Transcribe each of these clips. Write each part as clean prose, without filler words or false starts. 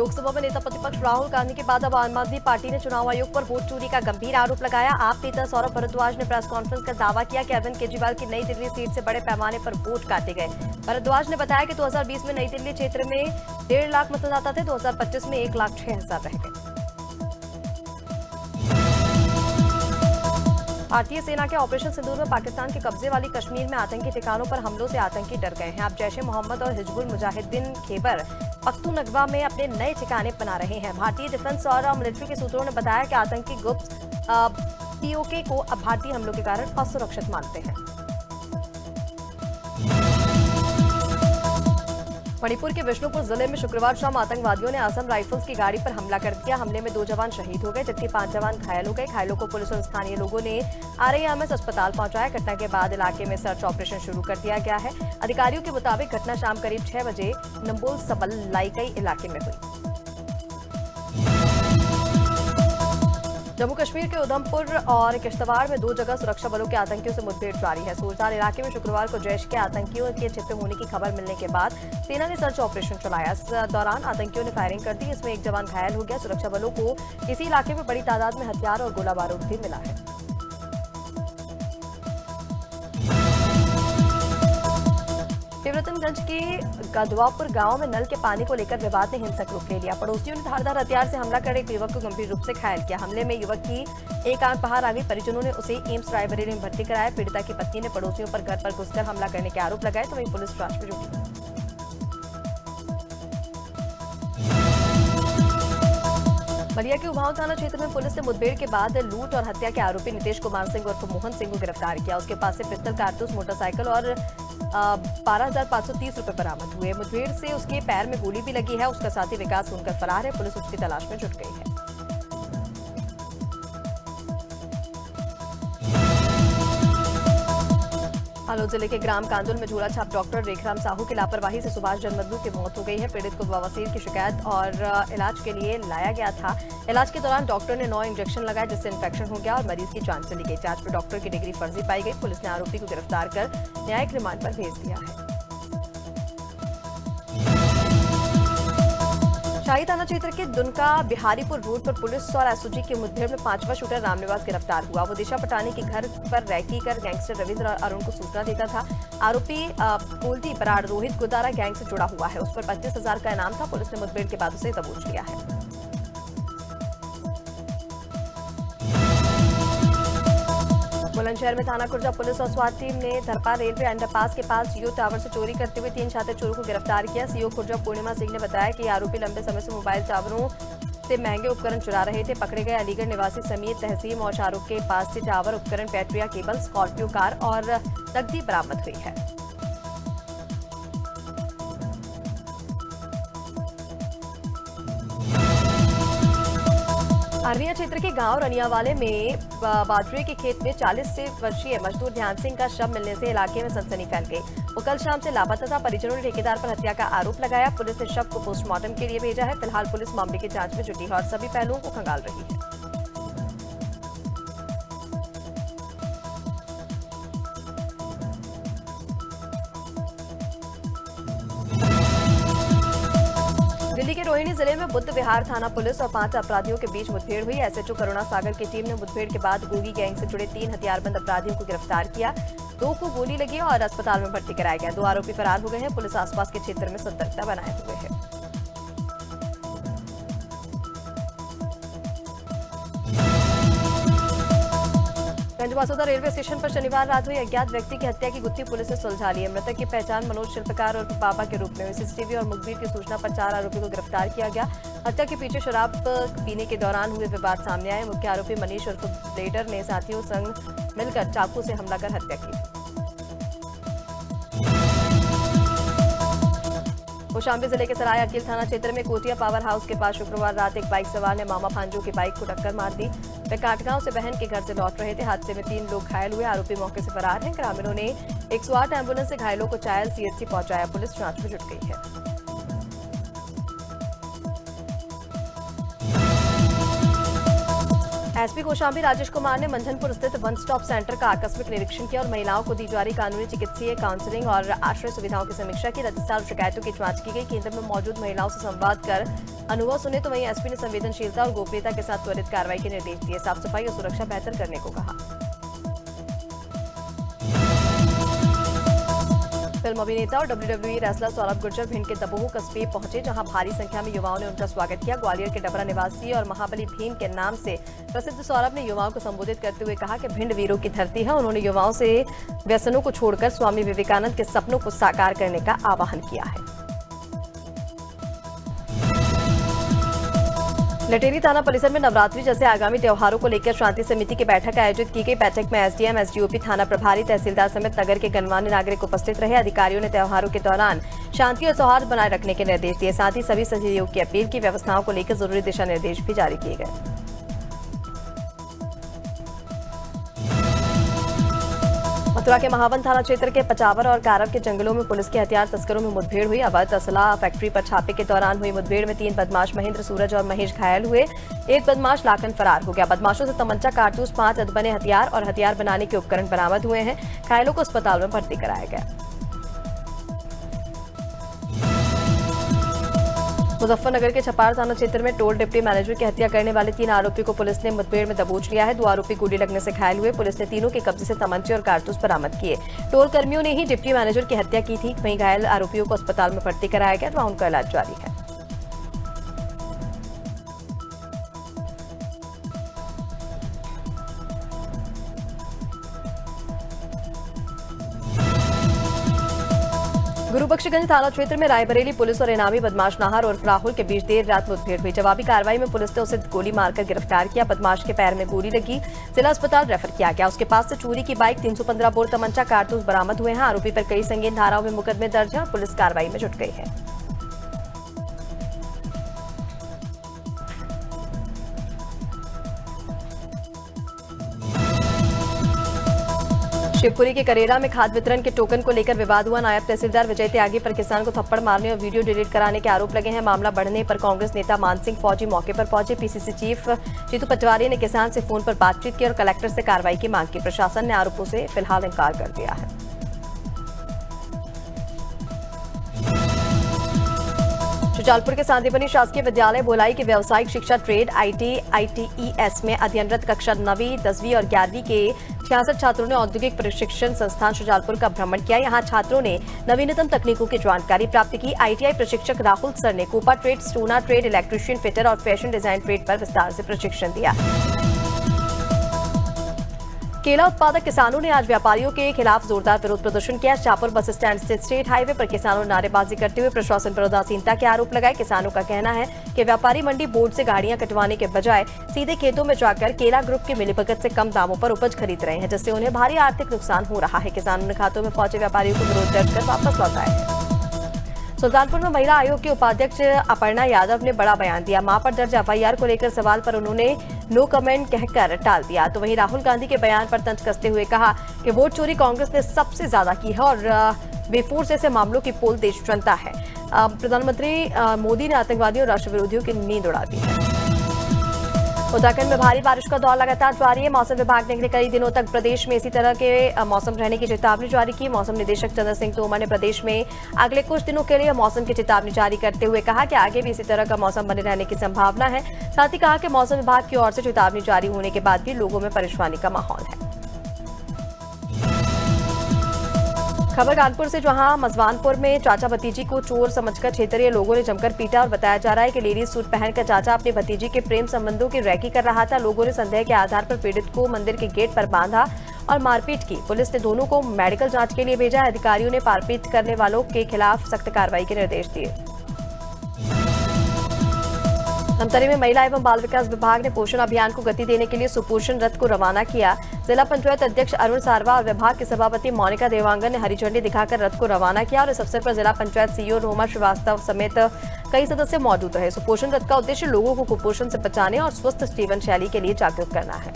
लोकसभा में नेता प्रतिपक्ष राहुल गांधी के बाद अब आम आदमी पार्टी ने चुनाव आयोग पर वोट चोरी का गंभीर आरोप लगाया। आप नेता सौरभ भारद्वाज ने प्रेस कॉन्फ्रेंस कर दावा किया कि अरविंद केजरीवाल की नई दिल्ली सीट से बड़े पैमाने पर वोट काटे गए। भारद्वाज ने बताया कि 2020 में नई दिल्ली क्षेत्र में 1.5 लाख मतदाता थे, 2025 में 1,06,000 रह गए। भारतीय सेना के ऑपरेशन सिंदूर में पाकिस्तान के कब्जे वाली कश्मीर में आतंकी ठिकानों पर हमलों से आतंकी डर गए हैं। अब जैश-ए-मोहम्मद और हिजबुल मुजाहिदीन खैबर पख्तूनख्वा में अपने नए ठिकाने बना रहे हैं। भारतीय डिफेंस और मिलिट्री के सूत्रों ने बताया कि आतंकी ग्रुप पीओके को अब भारतीय हमलों के कारण असुरक्षित मानते हैं। मणिपुर के बिष्णुपुर जिले में शुक्रवार शाम आतंकवादियों ने असम राइफल्स की गाड़ी पर हमला कर दिया। हमले में 2 जवान शहीद हो गए जबकि 5 जवान घायल हो गए। घायलों को पुलिस और स्थानीय लोगों ने आरएएमएस अस्पताल पहुंचाया। घटना के बाद इलाके में सर्च ऑपरेशन शुरू कर दिया गया है। अधिकारियों के मुताबिक घटना शाम करीब 6 बजे नंबोल सबल लाइकई इलाके में हुई। जम्मू कश्मीर के उधमपुर और किश्तवाड़ में 2 जगह सुरक्षा बलों के आतंकियों से मुठभेड़ जारी है। सूरताल इलाके में शुक्रवार को जैश के आतंकियों के छिपे होने की खबर मिलने के बाद सेना ने सर्च ऑपरेशन चलाया। इस दौरान आतंकियों ने फायरिंग कर दी। इसमें 1 जवान घायल हो गया। सुरक्षा बलों को इसी इलाके में बड़ी तादाद में हथियार और गोला बारूद भी मिला है। शिवरतनगंज के गदवापुर गांव में नल के पानी को लेकर विवाद ने हिंसक रूप ले लिया। पड़ोसियों ने धारदार हथियार से हमला कर एक युवक को गंभीर रूप से घायल किया। हमले में युवक की एक आंख बाहर आ गई। परिजनों ने उसे एम्स रायबरेली में भर्ती कराया। पीड़िता की पत्नी ने पड़ोसियों पर घर पर घुसकर हमला करने के आरोप लगाए तो वहीं पुलिस जांच में जुटी। बलिया के उभाऊ थाना क्षेत्र में पुलिस ने मुठभेड़ के बाद लूट और हत्या के आरोपी नितेश कुमार सिंह उर्फ मोहन सिंह को गिरफ्तार किया। उसके पास से पिस्तौल, कारतूस, मोटरसाइकिल और 12,530 रुपए बरामद हुए। मुठभेड़ से उसके पैर में गोली भी लगी है। उसका साथी विकास सुनकर फरार है। पुलिस उसकी तलाश में जुट गई है। हालोद जिले के ग्राम कांदुल में झोला छाप डॉक्टर रेखराम साहू की लापरवाही से सुभाष जन्मदू की मौत हो गई है। पीड़ित को बवासीर की शिकायत और इलाज के लिए लाया गया था। इलाज के दौरान डॉक्टर ने 9 इंजेक्शन लगाए जिससे इन्फेक्शन हो गया और मरीज की जान चली गई। जांच में डॉक्टर की डिग्री फर्जी पाई गई। पुलिस ने आरोपी को गिरफ्तार कर न्यायिक रिमांड पर भेज दिया है। शाही थाना क्षेत्र के दुनका बिहारीपुर रोड पर पुलिस और एसओजी की मुठभेड़ में 5वां शूटर रामनिवास गिरफ्तार हुआ। वो दिशा पटानी के घर पर रैकी कर गैंगस्टर रविंद्र और अरुण को सूचना देता था। आरोपी गोल्दी बराड़ रोहित गुदारा गैंग से जुड़ा हुआ है। उस पर 25,000 का इनाम था। पुलिस ने मुठभेड़ के बाद उसे दबोच लिया है। बुलंदशहर में थाना कुर्जा पुलिस और स्वात टीम ने धरपा रेलवे अंडरपास के पास जियो टावर से चोरी करते हुए 3 छात्र चोरों को गिरफ्तार किया। सीओ कुर्जा पूर्णिमा सिंह ने बताया कि आरोपी लंबे समय से मोबाइल टावरों से महंगे उपकरण चुरा रहे थे। पकड़े गए अलीगढ़ निवासी समीर तहसीम और शाहरुख के पास से टावर उपकरण, पैट्रिया केबल, स्कॉर्पियो कार और नकदी बरामद हुई है। अरनिया क्षेत्र के गांव रनियावाले में बाजरे के खेत में 40 वर्षीय मजदूर ध्यान सिंह का शव मिलने से इलाके में सनसनी फैल गई। वो कल शाम से लापता था। परिजनों ने ठेकेदार पर हत्या का आरोप लगाया। पुलिस ने शव को पोस्टमार्टम के लिए भेजा है। फिलहाल पुलिस मामले की जांच में जुटी है और सभी पहलुओं को खंगाल रही है। दिल्ली के रोहिणी जिले में बुद्ध विहार थाना पुलिस और 5 अपराधियों के बीच मुठभेड़ हुई। एसएचओ करुणा सागर की टीम ने मुठभेड़ के बाद गोगी गैंग से जुड़े 3 हथियारबंद अपराधियों को गिरफ्तार किया। 2 को गोली लगी और अस्पताल में भर्ती कराया गया। 2 आरोपी फरार हो गए हैं। पुलिस आसपास के क्षेत्र में सतर्कता बनाए हुए है। गंजबासौदा रेलवे स्टेशन पर शनिवार रात हुई अज्ञात व्यक्ति की हत्या की गुत्थी पुलिस ने सुलझा ली है। मृतक की पहचान मनोज शिल्पकार और बाबा के रूप में हुई। सीसीटीवी और मुखबिर की सूचना पर 4 आरोपी को गिरफ्तार किया गया। हत्या के पीछे शराब पीने के दौरान हुए विवाद सामने आए। मुख्य आरोपी मनीष उर्फ ब्लेडर ने साथियों संग मिलकर चाकू से हमला कर हत्या की। कौशाम्बी जिले के सराय अकील थाना क्षेत्र में कोटिया पावर हाउस के पास शुक्रवार रात एक बाइक सवार ने मामा भांजो की बाइक को टक्कर मार दी। वे काटगांव से बहन के घर से लौट रहे थे। हादसे में 3 लोग घायल हुए। आरोपी मौके से फरार हैं। ग्रामीणों ने 108 एम्बुलेंस से घायलों को चायल सीएचसी पहुंचाया। पुलिस जांच में जुट गई है। एसपी कौशाम्बी राजेश कुमार ने मंझनपुर स्थित वन स्टॉप सेंटर का आकस्मिक निरीक्षण किया और महिलाओं को दी जा रही कानूनी, चिकित्सीय, काउंसलिंग और आश्रय सुविधाओं की समीक्षा की। रजिस्ट्रार शिकायतों की जांच की गई। केंद्र में मौजूद महिलाओं से संवाद कर अनुभव सुने तो वहीं एसपी ने संवेदनशीलता और गोपनीयता के साथ त्वरित कार्रवाई के निर्देश दिए। साफ सफाई और सुरक्षा बेहतर करने को कहा। फिल्म अभिनेता और WWE रेसलर सौरभ गुर्जर भिंड के दबोह कस्बे पहुंचे, जहां भारी संख्या में युवाओं ने उनका स्वागत किया। ग्वालियर के डबरा निवासी और महाबली भीम के नाम से प्रसिद्ध सौरभ ने युवाओं को संबोधित करते हुए कहा कि भिंड वीरों की धरती है। उन्होंने युवाओं से व्यसनों को छोड़कर स्वामी विवेकानंद के सपनों को साकार करने का आह्वान किया है। लटेरी थाना परिसर में नवरात्रि जैसे आगामी त्योहारों को लेकर शांति समिति की बैठक आयोजित की गई। बैठक में एसडीएम, एसडीओपी, थाना प्रभारी, तहसीलदार समेत नगर के गणमान्य नागरिक उपस्थित रहे। अधिकारियों ने त्योहारों के दौरान शांति और सौहार्द बनाए रखने के निर्देश दिए। साथ ही सभी सहयोग की अपील की। व्यवस्थाओं को लेकर जरूरी दिशा निर्देश भी जारी किए गए। मथुरा के महावन थाना क्षेत्र के पचावर और कारव के जंगलों में पुलिस के हथियार तस्करों में मुठभेड़ हुई। अवैध असला फैक्ट्री पर छापे के दौरान हुई मुठभेड़ में 3 बदमाश महेंद्र, सूरज और महेश घायल हुए। एक बदमाश लाखन फरार हो गया। बदमाशों से तमंचा, कारतूस, 5 अधबने हथियार और हथियार बनाने के उपकरण बरामद हुए हैं। घायलों को अस्पताल में भर्ती कराया गया। मुजफ्फरनगर के छपार थाना क्षेत्र में टोल डिप्टी मैनेजर की हत्या करने वाले 3 आरोपी को पुलिस ने मुठभेड़ में दबोच लिया है। 2 आरोपी गोली लगने से घायल हुए। पुलिस ने तीनों के कब्जे से तमंचे और कारतूस बरामद किए। टोल कर्मियों ने ही डिप्टी मैनेजर की हत्या की थी। वहीं घायल आरोपियों को अस्पताल में भर्ती कराया गया, वहां उनका इलाज जारी है। गुरुबख्शगंज थाना क्षेत्र में रायबरेली पुलिस और इनामी बदमाश नाहर और राहुल के बीच देर रात मुठभेड़ हुई। जवाबी कार्रवाई में पुलिस ने उसे गोली मारकर गिरफ्तार किया। बदमाश के पैर में गोली लगी, जिला अस्पताल रेफर किया गया। उसके पास से चोरी की बाइक, 315 बोर तमंचा, कारतूस बरामद हुए हैं। आरोपी पर कई संगीन धाराओं में मुकदमे दर्ज है और पुलिस कार्रवाई में जुट गई है। शिवपुरी के करेरा में खाद वितरण के टोकन को लेकर विवाद हुआ। नायब तहसीलदार विजय त्यागी पर किसान को थप्पड़ मारने और वीडियो डिलीट कराने के आरोप लगे हैं। मामला बढ़ने पर कांग्रेस नेता मान सिंह फौजी मौके पर पहुंचे। पीसीसी चीफ जीतू पटवारी ने किसान से फोन पर बातचीत की और कलेक्टर से कार्रवाई की मांग की। प्रशासन ने आरोपों से फिलहाल इंकार कर दिया है। शुजालपुर के सांदीपनी शासकीय विद्यालय भोलाई के व्यावसायिक शिक्षा ट्रेड ITES में अध्ययनरत कक्षा 9वीं, 10वीं और 11वीं के 66 छात्रों ने औद्योगिक प्रशिक्षण संस्थान शुजालपुर का भ्रमण किया। यहां छात्रों ने नवीनतम तकनीकों की जानकारी प्राप्त की। ITI प्रशिक्षक राहुल सर ने COPA trade, steno trade, electrician, fitter और फैशन डिजाइन ट्रेड पर विस्तार से प्रशिक्षण दिया। केला उत्पादक किसानों ने आज व्यापारियों के खिलाफ जोरदार विरोध प्रदर्शन किया। शाहपुर बस स्टैंड स्थित स्टेट हाईवे पर किसानों ने नारेबाजी करते हुए प्रशासन पर उदासीनता के आरोप लगाए। किसानों का कहना है कि व्यापारी मंडी बोर्ड से गाड़ियां कटवाने के बजाय सीधे खेतों में जाकर केला ग्रुप के मिलीभगत से कम दामों पर उपज खरीद रहे हैं, जिससे उन्हें भारी आर्थिक नुकसान हो रहा है। किसानों ने खातों में पहुंचे व्यापारियों को विरोध दर्ज कर वापस लौटाया है। सुल्तानपुर में महिला आयोग के उपाध्यक्ष अपर्णा यादव ने बड़ा बयान दिया। मां पर दर्ज FIR को लेकर सवाल पर उन्होंने नो कमेंट कहकर टाल दिया। तो वहीं राहुल गांधी के बयान पर तंज कसते हुए कहा कि वोट चोरी कांग्रेस ने सबसे ज्यादा की है और बेफोर्स ऐसे मामलों की पोल देश जनता है। प्रधानमंत्री मोदी ने आतंकवादियों और राष्ट्र विरोधियों की नींद उड़ा दी है। उत्तराखंड में भारी बारिश का दौर लगातार जारी है। मौसम विभाग ने अगले कई दिनों तक प्रदेश में इसी तरह के मौसम रहने की चेतावनी जारी की। मौसम निदेशक चंद्र सिंह तोमर ने प्रदेश में अगले कुछ दिनों के लिए मौसम की चेतावनी जारी करते हुए कहा कि आगे भी इसी तरह का मौसम बने रहने की संभावना है। साथ ही कहा कि मौसम विभाग की ओर से चेतावनी जारी होने के बाद भी लोगों में परेशानी का माहौल है। खबर कानपुर से, जहां मजवानपुर में चाचा भतीजी को चोर समझकर क्षेत्रीय लोगों ने जमकर पीटा और बताया जा रहा है कि लेडीज सूट पहनकर चाचा अपनी भतीजी के प्रेम संबंधों की रैकी कर रहा था। लोगों ने संदेह के आधार पर पीड़ित को मंदिर के गेट पर बांधा और मारपीट की। पुलिस ने दोनों को मेडिकल जांच के लिए भेजा। अधिकारियों ने मारपीट करने वालों के खिलाफ सख्त कार्रवाई के निर्देश दिए। धमतरी में महिला एवं बाल विकास विभाग ने पोषण अभियान को गति देने के लिए सुपोषण रथ को रवाना किया। जिला पंचायत अध्यक्ष अरुण सारवा और विभाग के सभापति मोनिका देवांगन ने हरी झंडी दिखाकर रथ को रवाना किया और इस अवसर पर जिला पंचायत सीईओ रोमा श्रीवास्तव समेत कई सदस्य मौजूद रहे। सुपोषण रथ का उद्देश्य लोगों को कुपोषण से बचाने और स्वस्थ जीवन शैली के लिए जागरूक करना है।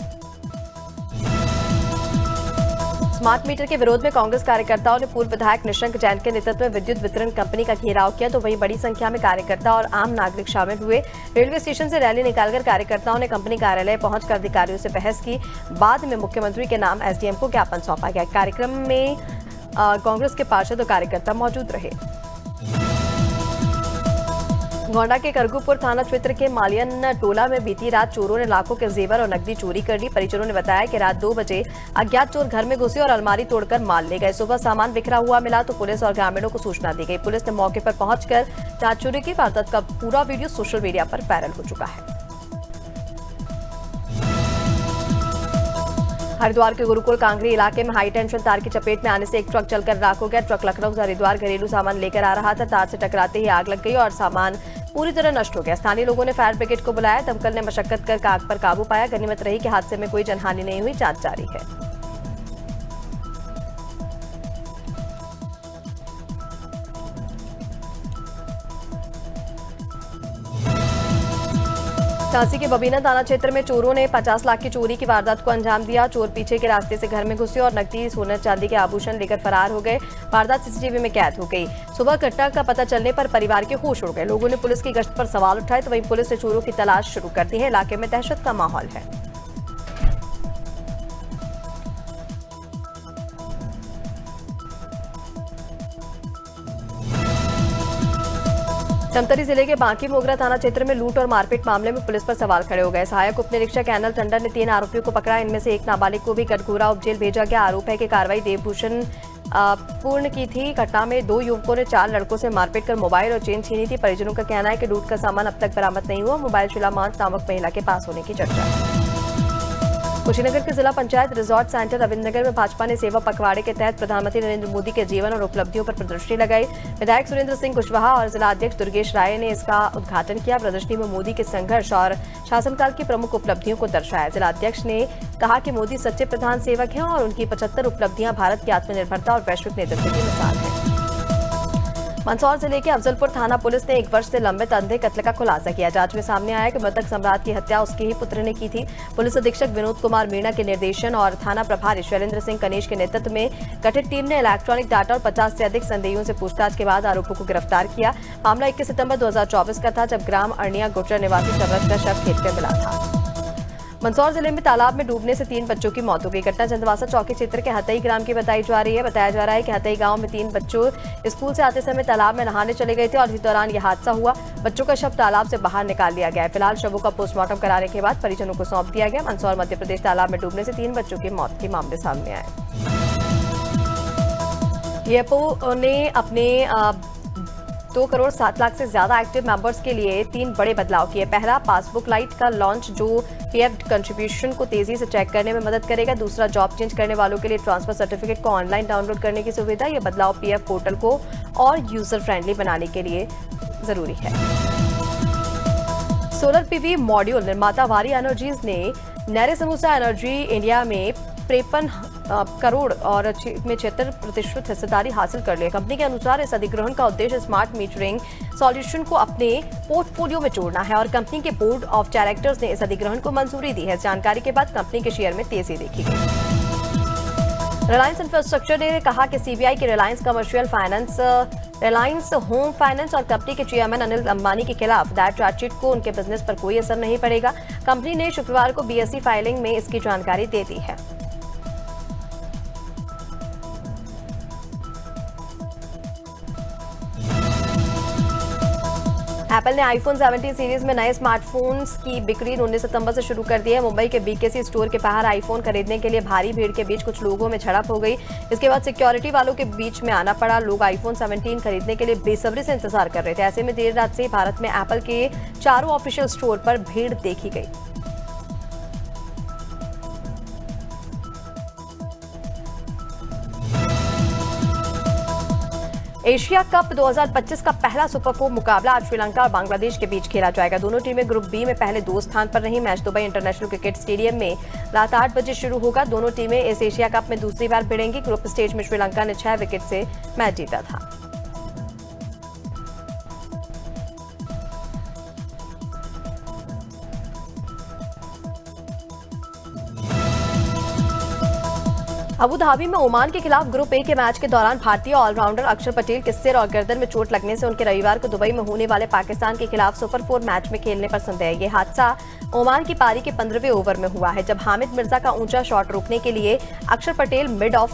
स्मार्ट मीटर के विरोध में कांग्रेस कार्यकर्ताओं ने पूर्व विधायक निशंक जैन के नेतृत्व में विद्युत वितरण कंपनी का घेराव किया, तो वहीं बड़ी संख्या में कार्यकर्ता और आम नागरिक शामिल हुए। रेलवे स्टेशन से रैली निकालकर कार्यकर्ताओं ने कंपनी कार्यालय पहुंचकर अधिकारियों से बहस की। बाद में मुख्यमंत्री के नाम एसडीएम को ज्ञापन सौंपा गया। कार्यक्रम में कांग्रेस के पार्षद और कार्यकर्ता मौजूद रहे। गोंडा के करगुपुर थाना क्षेत्र के मालियन टोला में बीती रात चोरों ने लाखों के जेवर और नकदी चोरी कर ली। परिजनों ने बताया कि रात 2 बजे अज्ञात चोर घर में घुसे और अलमारी तोड़कर माल ले गए। सुबह सामान बिखरा हुआ मिला तो पुलिस और ग्रामीणों को सूचना दी गई। पुलिस ने मौके पर पहुंचकर रात चोरी की वारदात का पूरा वीडियो सोशल मीडिया पर वायरल हो चुका है। हरिद्वार के गुरुकुल कांगरी इलाके में हाई टेंशन तार की चपेट में आने से एक ट्रक जलकर राख हो गया। ट्रक लखनऊ से हरिद्वार घरेलू सामान लेकर आ रहा था। तार से टकराते ही आग लग गई और सामान पूरी तरह नष्ट हो गया। स्थानीय लोगों ने फायर ब्रिगेड को बुलाया। दमकल ने मशक्कत कर आग पर काबू पाया। गनीमत रही कि हादसे में कोई जनहानि नहीं हुई। जांच जारी है। झांसी के बबीना थाना क्षेत्र में चोरों ने 50 लाख की चोरी की वारदात को अंजाम दिया। चोर पीछे के रास्ते से घर में घुसे और नकदी, सोना चांदी के आभूषण लेकर फरार हो गए। वारदात सीसीटीवी में कैद हो गई। सुबह घटना का पता चलने पर परिवार के होश उड़ गए। लोगों ने पुलिस की गश्त पर सवाल उठाए तो वहीं पुलिस ने चोरों की तलाश शुरू कर दी है। इलाके में दहशत का माहौल है। धमतरी जिले के बांकी मोगरा थाना क्षेत्र में लूट और मारपीट मामले में पुलिस पर सवाल खड़े हो गए। सहायक उप निरीक्षक एनएल टंडन ने 3 आरोपियों को पकड़ा। इनमें से एक नाबालिग को भी कटघोरा उप जेल भेजा गया। आरोप है कि कार्रवाई देवभूषण पूर्ण की थी। घटना में 2 युवकों ने 4 लड़कों से मारपीट कर मोबाइल और चेन छीनी थी। परिजनों का कहना है कि लूट का सामान अब तक बरामद नहीं हुआ। मोबाइल शीला मांस नामक महिला के पास होने की चर्चा है। कुशीनगर के जिला पंचायत रिजॉर्ट सेंटर रविंद्रनगर में भाजपा ने सेवा पखवाड़े के तहत प्रधानमंत्री नरेंद्र मोदी के जीवन और उपलब्धियों पर प्रदर्शनी लगाई। विधायक सुरेंद्र सिंह कुशवाहा और जिला अध्यक्ष दुर्गेश राय ने इसका उद्घाटन किया। प्रदर्शनी में मोदी के संघर्ष और शासनकाल की प्रमुख उपलब्धियों को दर्शाया। जिला अध्यक्ष ने कहा कि मोदी सच्चे प्रधान सेवक हैं और उनकी 75 उपलब्धियां भारत की आत्मनिर्भरता और वैश्विक नेतृत्व की मिसाल है। मंदसौर जिले के अफजलपुर थाना पुलिस ने 1 वर्ष से लंबित अंधे कत्ल का खुलासा किया। जांच में सामने आया कि मृतक सम्राट की हत्या उसके ही पुत्र ने की थी। पुलिस अधीक्षक विनोद कुमार मीणा के निर्देशन और थाना प्रभारी शैलेंद्र सिंह कनेश के नेतृत्व में गठित टीम ने इलेक्ट्रॉनिक डाटा और 50 से अधिक संदेहियों से पूछताछ के बाद आरोपियों को गिरफ्तार किया। मामला 21 सितंबर 2024 का था, जब ग्राम अरनिया गुर्जर निवासी सरवत का शव खेत में मिला था। मंदसौर जिले में तालाब में डूबने से 3 बच्चों की मौत हो गई। घटना चंदवासा चौकी क्षेत्र के हतई ग्राम की बताई जा रही है। बताया जा रहा है कि हतई गांव में 3 बच्चों स्कूल से आते समय तालाब में नहाने चले गए थे और इसी दौरान यह हादसा हुआ। बच्चों का शव तालाब से बाहर निकाल लिया गया है। फिलहाल शवों का पोस्टमार्टम कराने के बाद परिजनों को सौंप दिया गया। मंदसौर मध्य प्रदेश तालाब में डूबने से 3 बच्चों की मौत के मामले सामने आए। ईपीएफओ ने अपने 2 करोड़ 7 लाख से ज्यादा एक्टिव मेंबर्स के लिए 3 बड़े बदलाव किए। पहला, पासबुक लाइट का लॉन्च, जो पीएफ कंट्रीब्यूशन को तेजी से चेक करने में मदद करेगा। दूसरा, जॉब चेंज करने वालों के लिए ट्रांसफर सर्टिफिकेट को ऑनलाइन डाउनलोड करने की सुविधा। यह बदलाव पीएफ पोर्टल को और यूजर फ्रेंडली बनाने के लिए जरूरी है। सोलर पीवी मॉड्यूल निर्माता वारी एनर्जीज ने नैरे समूसा एनर्जी इंडिया में 53 करोड़ और में 76% हिस्सेदारी हासिल कर लिया। कंपनी के अनुसार इस अधिग्रहण का उद्देश्य स्मार्ट मीटरिंग सॉल्यूशन को अपने पोर्टफोलियो में जोड़ना है और कंपनी के बोर्ड ऑफ डायरेक्टर्स ने इस अधिग्रहण को मंजूरी दी है। जानकारी के बाद कंपनी के शेयर में तेजी देखी गई। रिलायंस इंफ्रास्ट्रक्चर ने कहा कि सीबीआई की Reliance commercial finance, Reliance home finance और कंपनी के चेयरमैन अनिल अंबानी के खिलाफ दायर चार्जशीट को उनके बिजनेस पर कोई असर नहीं पड़ेगा। कंपनी ने शुक्रवार को बीएसई फाइलिंग में इसकी जानकारी दे दी है। एप्पल ने आईफोन 17 सीरीज में नए स्मार्टफोन्स की बिक्री 19 सितंबर से शुरू कर दी है। मुंबई के बीकेसी स्टोर के बाहर आईफोन खरीदने के लिए भारी भीड़ के बीच कुछ लोगों में झड़प हो गई। इसके बाद सिक्योरिटी वालों के बीच में आना पड़ा। लोग आईफोन 17 खरीदने के लिए बेसब्री से इंतजार कर रहे थे। ऐसे में देर रात से भारत में एप्पल के चारों ऑफिशियल स्टोर पर भीड़ देखी गई। एशिया कप 2025 का पहला सुपर 4 मुकाबला आज श्रीलंका और बांग्लादेश के बीच खेला जाएगा। दोनों टीमें ग्रुप बी में पहले 2 स्थान पर रही। Match Dubai international cricket stadium में रात 8 बजे शुरू होगा। दोनों टीमें इस एशिया कप में दूसरी बार भिड़ेंगी। ग्रुप स्टेज में श्रीलंका ने 6 विकेट से मैच जीता था। अबू धाबी में ओमान के खिलाफ ग्रुप ए के मैच के दौरान भारतीय ऑलराउंडर अक्षर पटेल के सिर और गर्दन में चोट लगने से उनके रविवार को दुबई में होने वाले पाकिस्तान के खिलाफ सुपर 4 मैच में खेलने पर संदेह। ये हादसा ओमान की पारी के 15वें ओवर में हुआ है, जब हामिद मिर्जा का ऊंचा शॉट रोकने के लिए अक्षर पटेल मिड ऑफ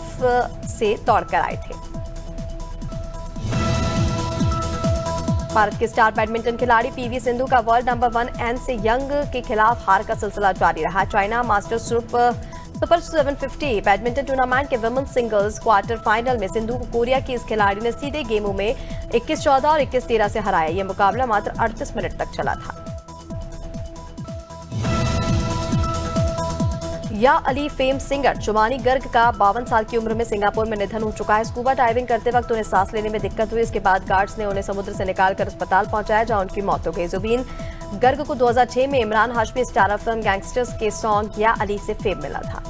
से दौड़कर आए थे। भारत के स्टार बैडमिंटन खिलाड़ी पीवी सिंधु का वर्ल्ड नंबर 1 एन से यंग के खिलाफ हार का सिलसिला जारी रहा। China masters super 750 badminton tournament के वुमेन्स सिंगल्स क्वार्टर फाइनल में सिंधु को कोरिया की इस खिलाड़ी ने सीधे गेमों में 21-14 और 21-13 से हराया। यह मुकाबला मात्र 38 मिनट तक चला था। या अली फेम सिंगर शुमानी गर्ग का 52 साल की उम्र में सिंगापुर में निधन हो चुका है। स्कूबा डाइविंग करते वक्त उन्हें सांस लेने में दिक्कत हुई। इसके बाद गार्ड्स ने उन्हें समुद्र से निकालकर अस्पताल पहुंचाया, जहां उनकी मौत हो गई। जुबीन गर्ग को 2006 में Imran Hashmi starrer film gangsters के सॉन्ग या अली से फेम मिला था।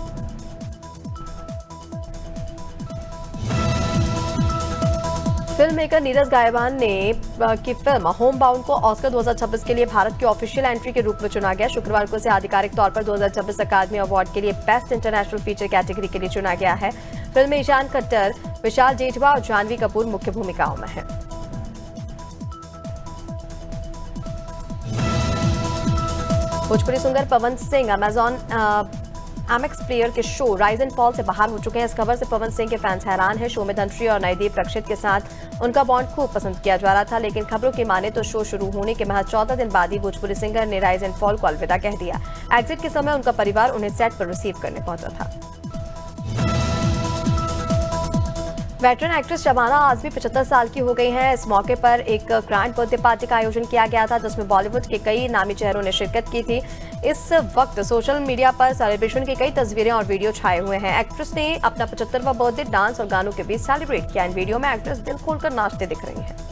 फिल्म मेकर नीरज गायवान ने की फिल्म होम बाउंड को ऑस्कर 2026 के लिए भारत की ऑफिशियल एंट्री के रूप में चुना गया। शुक्रवार को इसे आधिकारिक तौर पर 2026 अकादमी अवार्ड के लिए बेस्ट इंटरनेशनल फीचर कैटेगरी के लिए चुना गया है। फिल्म में ईशान खट्टर, विशाल जेठवा और जानवी कपूर मुख्य भूमिकाओं में हैं। Bhojpuri singer Pawan Singh Amazon MX player के शो राइज एंड फॉल से बाहर हो चुके हैं। इस खबर से पवन सिंह के फैंस हैरान हैं। शो में धनश्री और नयदीप रक्षित के साथ उनका बॉन्ड खूब पसंद किया जा रहा था, लेकिन खबरों की माने तो शो शुरू होने के महज 14 दिन बाद ही भोजपुरी सिंगर ने राइज एंड फॉल को अलविदा कह दिया। एग्जिट के समय उनका परिवार उन्हें सेट पर रिसीव करने पहुंचा था। वेटरन एक्ट्रेस शबाना आजमी 75 साल की हो गई हैं। इस मौके पर एक ग्रैंड बर्थडे पार्टी का आयोजन किया गया था, जिसमें बॉलीवुड के कई नामी चेहरों ने शिरकत की थी। इस वक्त सोशल मीडिया पर सेलिब्रेशन की कई तस्वीरें और वीडियो छाए हुए हैं। एक्ट्रेस ने अपना 75वां बर्थडे डांस और गानों के बीच सेलिब्रेट किया। इन वीडियो में एक्ट्रेस दिल खोलकर नाचते दिख रही हैं।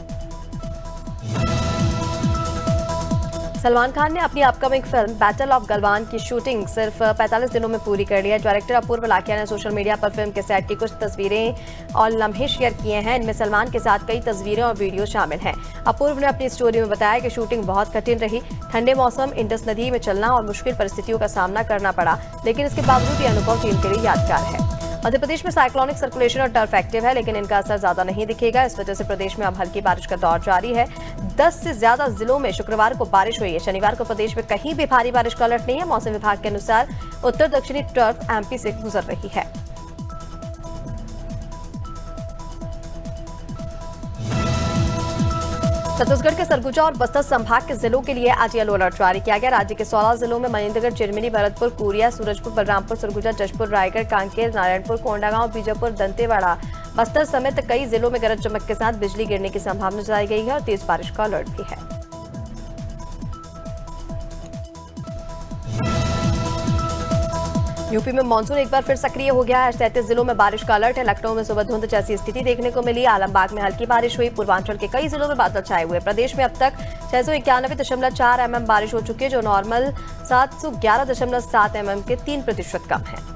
सलमान खान ने अपनी upcoming film battle of Galwan की शूटिंग सिर्फ 45 दिनों में पूरी कर ली है। डायरेक्टर अपूर्व लाकिया ने सोशल मीडिया पर फिल्म के सेट की कुछ तस्वीरें और लम्हे शेयर किए हैं। इनमें सलमान के साथ कई तस्वीरें और वीडियो शामिल हैं। अपूर्व ने अपनी स्टोरी में बताया कि शूटिंग बहुत कठिन रही। ठंडे मौसम, इंडस नदी में चलना और मुश्किल परिस्थितियों का सामना करना पड़ा, लेकिन इसके बावजूद ये अनुभव टीम के लिए यादगार है। मध्य प्रदेश में साइक्लोनिक सर्कुलेशन और टर्फ एक्टिव है, लेकिन इनका असर ज्यादा नहीं दिखेगा। इस वजह से प्रदेश में अब हल्की बारिश का दौर जारी है। 10 से ज्यादा जिलों में शुक्रवार को बारिश हुई है। शनिवार को प्रदेश में कहीं भी भारी बारिश का अलर्ट नहीं है। मौसम विभाग के अनुसार उत्तर दक्षिणी टर्फ एमपी से गुजर रही है। छत्तीसगढ़ के सरगुजा और बस्तर संभाग के जिलों के लिए आज येलो अलर्ट जारी किया गया। राज्य के 16 जिलों में महेंद्रगढ़, चिरमिरी, भरतपुर, कोरिया, सूरजपुर, बलरामपुर, सरगुजा, जशपुर, रायगढ़, कांकेर, नारायणपुर, कोंडागांव, बीजापुर, दंतेवाड़ा, बस्तर समेत कई जिलों में गरज चमक के साथ बिजली गिरने की संभावना जताई गई है और तेज बारिश का अलर्ट भी है। यूपी में मानसून एक बार फिर सक्रिय हो गया है। 37 जिलों में बारिश का अलर्ट है। लखनऊ में सुबह धुंध जैसी स्थिति देखने को मिली। आलमबाग में हल्की बारिश हुई। पूर्वांचल के कई जिलों में बादल छाए हुए। प्रदेश में अब तक 691.4 mm बारिश हो चुकी है, जो नॉर्मल 711.7 mm के 3% कम है।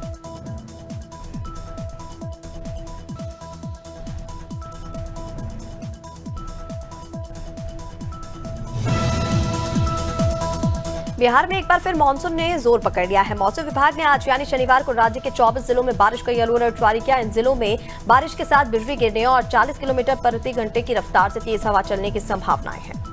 बिहार में एक बार फिर मानसून ने जोर पकड़ लिया है। मौसम विभाग ने आज यानी शनिवार को राज्य के 24 जिलों में बारिश का येलो अलर्ट जारी किया। इन जिलों में बारिश के साथ बिजली गिरने और 40 किलोमीटर प्रति घंटे की रफ्तार से तेज हवा चलने की संभावनाएं हैं।